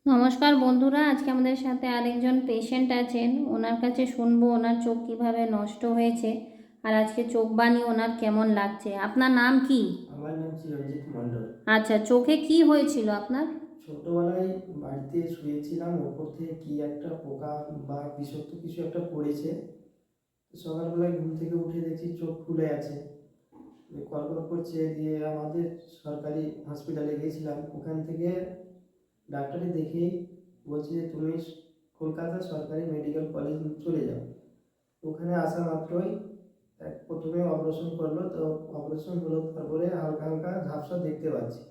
নমস্কার বন্ধুরা, আজকে আমাদের সাথে আরেকজন পেশেন্ট আছেন। ওনার কাছে শুনবো ওনার চোখ কিভাবে নষ্ট হয়েছে আর আজকে চোখ বানিয়ে ওনার কেমন লাগছে। আপনার নাম কি? আমার নাম চিরঞ্জিত মণ্ডল। আচ্ছা, চোখে কি হয়েছিল আপনার? ছোটবেলায় বাড়িতে শুয়েছিলাম, ওপর থেকে কি একটা পোকা বা বিষাক্ত কিছু একটা পড়েছে। সকালবেলায় ঘুম থেকে উঠে দেখছি চোখ ফুলে আছে, কড়কড় করছে। দিয়ে আমাদের সরকারি হসপিটালে গিয়েছিলাম, ওখান থেকে ডাক্তারে দেখেই বলছে যে তুমি কলকাতা সরকারি মেডিকেল কলেজ চলে যাও। ওখানে আসা মাত্রই প্রথমে অপারেশন করলো, তো অপারেশন হলো, তারপরে হালকা হালকা ঝাপসা দেখতে পাচ্ছি।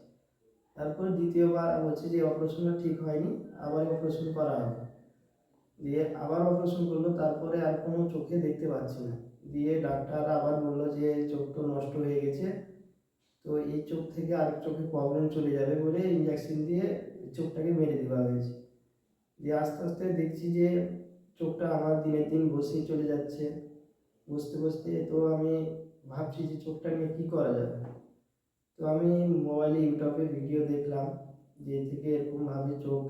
তারপর দ্বিতীয়বার বলছে যে অপারেশনটা ঠিক হয়নি, আবার অপারেশন করা হবে। দিয়ে আবার অপারেশন করলো, তারপরে আর কোনো চোখে দেখতে পাচ্ছি না। দিয়ে ডাক্তার আবার বললো যে চোখ তো নষ্ট হয়ে গেছে, তো এই চোখ থেকে আরেক চোখে প্রবলেম চলে যাবে বলে ইঞ্জেকশন দিয়ে চোখটাকে মেরে দেওয়া হয়েছে। দিয়ে আস্তে আস্তে দেখছি যে চোখটা আমার দিনের দিন বসেই চলে যাচ্ছে। বসতে বসতে তো আমি ভাবছি যে চোখটা নিয়ে কী করা যাবে। তো আমি মোবাইলে ইউটিউবে ভিডিও দেখলাম যে এ থেকে এরকমভাবে চোখ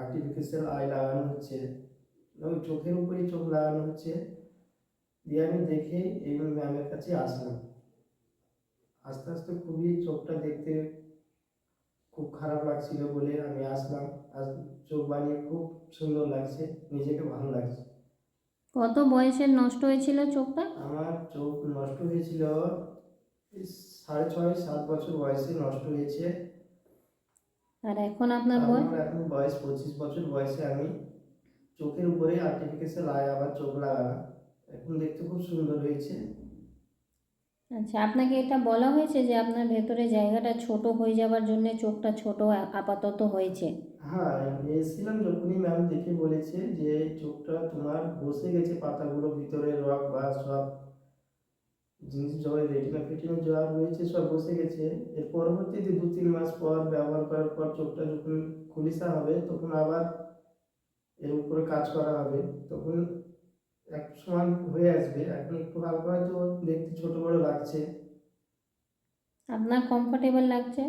আর্টিফিশিয়াল আই লাগানো হচ্ছে, ওই চোখের উপরেই চোখ লাগানো হচ্ছে। দিয়ে আমি দেখে এই ম্যামের কাছে আসলাম। আস্তে আস্তে খুবই চোখটা দেখতে খুব খারাপ লাগছিল বলে আমি আসলাম। আজ চোখ বানিয়ে খুব সুন্দর লাগছে, নিজেকে ভালো লাগছে। কত বয়সে নষ্ট হয়েছিল চোখটা? আমার চোখ নষ্ট হয়েছিল 6.5-7 বছর বয়সে নষ্ট হয়েছে। আর এখন আপনার বয়স? আমার এখন বয়স 25 বছর বয়সে আমি চোখের উপরে আর্টিফিশিয়াল আই আবার চোখ লাগালাম। এখন দেখতে খুব সুন্দর হয়েছে। আচ্ছা, আপনাকে এটা বলা হয়েছে যে আপনার ভেতরে জায়গাটা ছোট হয়ে যাওয়ার জন্য চোখটা ছোট আপাতত হয়েছে? হ্যাঁ, এসেছিলাম যখনই ম্যাম দেখে বলেছে যে চোখটা তোমার বসে গেছে, পাতাগুলো ভিতরে রক বা সব জিনিস যখন রেটিনা ফেটিনা যা রয়েছে সব বসে গেছে। এর পরবর্তীতে 2-3 মাস পর ব্যবহার করার পর চোখটা যখন খুলিসা হবে তখন আবার এর উপরে কাজ করা হবে, তখন এক সমান হয়ে আসবে। এখন একটু হালকা হয়তো দেখতে ছোট বড় লাগছে। আপনার কমফোর্টেবল লাগছে?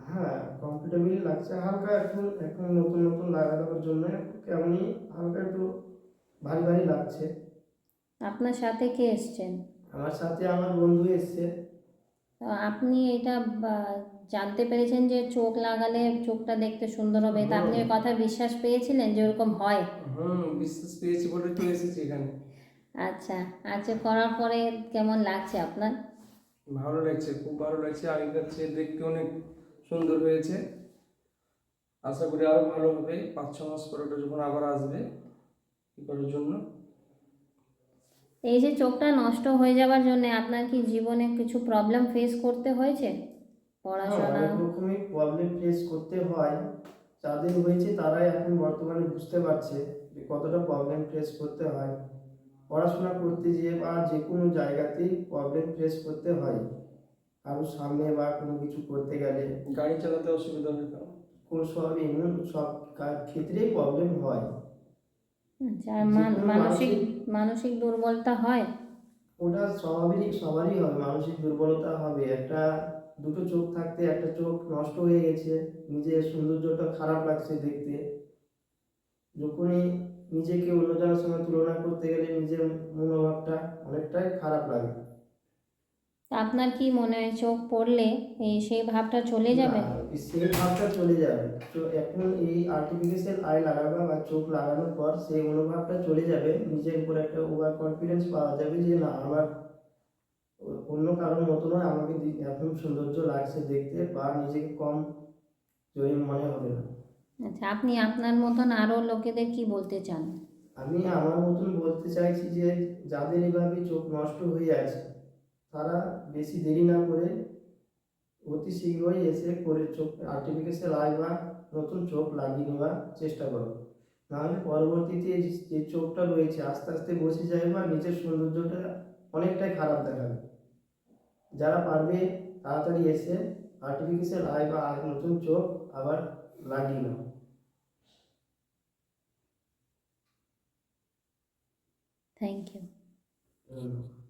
হ্যাঁ, কমফোর্টেবল লাগছে হালকা। এখন এখন নতুন নতুন লাগানোর জন্য কেমনি হালকা একটু ভারী ভারী লাগছে। আপনার সাথে কে এসছেন? আমার সাথে আমার বন্ধু এসছে। তো আপনি এটা বা- জানতে পেরেছেন যে চোখ লাগালে চোখটা দেখতে সুন্দর হবে, তা আপনি ওই কথা বিশ্বাস পেয়েছিলেন যে ওরকম হয়? বিশ্বাস পেয়েছি বলে তো এসেছি এখানে। আচ্ছা। আচ্ছা, করার পরে কেমন লাগছে আপনার? ভালো লাগছে, খুব ভালো লাগছে। আগেকার চেয়ে দেখতে অনেক সুন্দর হয়েছে। আশা করি আরো ভালো হবে 5-6 মাস পরে ওটা যখন আবার আসবে কি করার জন্য। এই যে চোখটা নষ্ট হয়ে যাওয়ার জন্য আপনার কি জীবনে কিছু প্রবলেম ফেস করতে হয়েছে? হ্যাঁ, পড়াশোনা? অনেক রকমের প্রবলেম ফেস করতে হয়। যাদের হয়েছে তারাই এখন বর্তমানে বুঝতে পারছে যে কতটা প্রবলেম ফেস করতে হয়। পড়াশোনা করতে যেয়ে বা যে কোনো জায়গাতেই প্রবলেম ফেস করতে হয়। কারোর সামনে বা কোনো কিছু করতে গেলে গাড়ি চালাতে অসুবিধা হয় তো। কোন সব এমন সব ক্ষেত্রেই প্রবলেম হয়। আচ্ছা, আর যে কোনো মানসিক মানসিক, মানসিক দুর্বলতা হয়? ওটা সবারই হবে, মানসিক দুর্বলতা হবে। একটা দুটো চোখ থাকতে একটা চোখ নষ্ট হয়ে গেছে, নিজের সৌন্দর্যটা খারাপ লাগছে দেখতে। যখনই নিজেকে অন্যজনের সঙ্গে তুলনা করতে গেলে নিজের মনোভাবটা অনেকটাই খারাপ লাগে। তা আপনার কি মনে হয় চোখ পড়লে সেই ভাবটা চলে না, যাবে? সেই ভাবটা চলে যাবে। তো এখন এই আর্টিফিশিয়াল আই লাগানো বা চোখ লাগানোর পর সেই মনোভাবটা চলে যাবে, নিজের উপর একটা ওভার কনফিডেন্স পাওয়া যাবে যে না, আমার অন্য কারোর মতো নয়, আমাকে এখন সৌন্দর্য লাগছে দেখতে বা নিজেকে কম জয়ী মনে হবে না। আচ্ছা, আপনি আপনার মতন আরও লোকেদের কি বলতে চান? আমি আমার মতন বলতে চাইছি যে যাদের এভাবে চোখ নষ্ট হয়ে আছে তারা বেশি দেরি না করে অতি শীঘ্রই এসে করে চোখ আর্টিফিশিয়াল আই বা নতুন চোখ লাগিয়ে নেওয়ার চেষ্টা করো। নাহলে পরবর্তীতে যে চোখটা রয়েছে আস্তে আস্তে বসে যাবে বা নিজের সৌন্দর্যটা অনেকটাই খারাপ দেখাবে। যারা পারবে তাড়াতাড়ি এসে আর্টিফিশিয়াল আই বা নতুন চোখ আবার লাগিয়ে নাও। Thank you. ধন্যবাদ।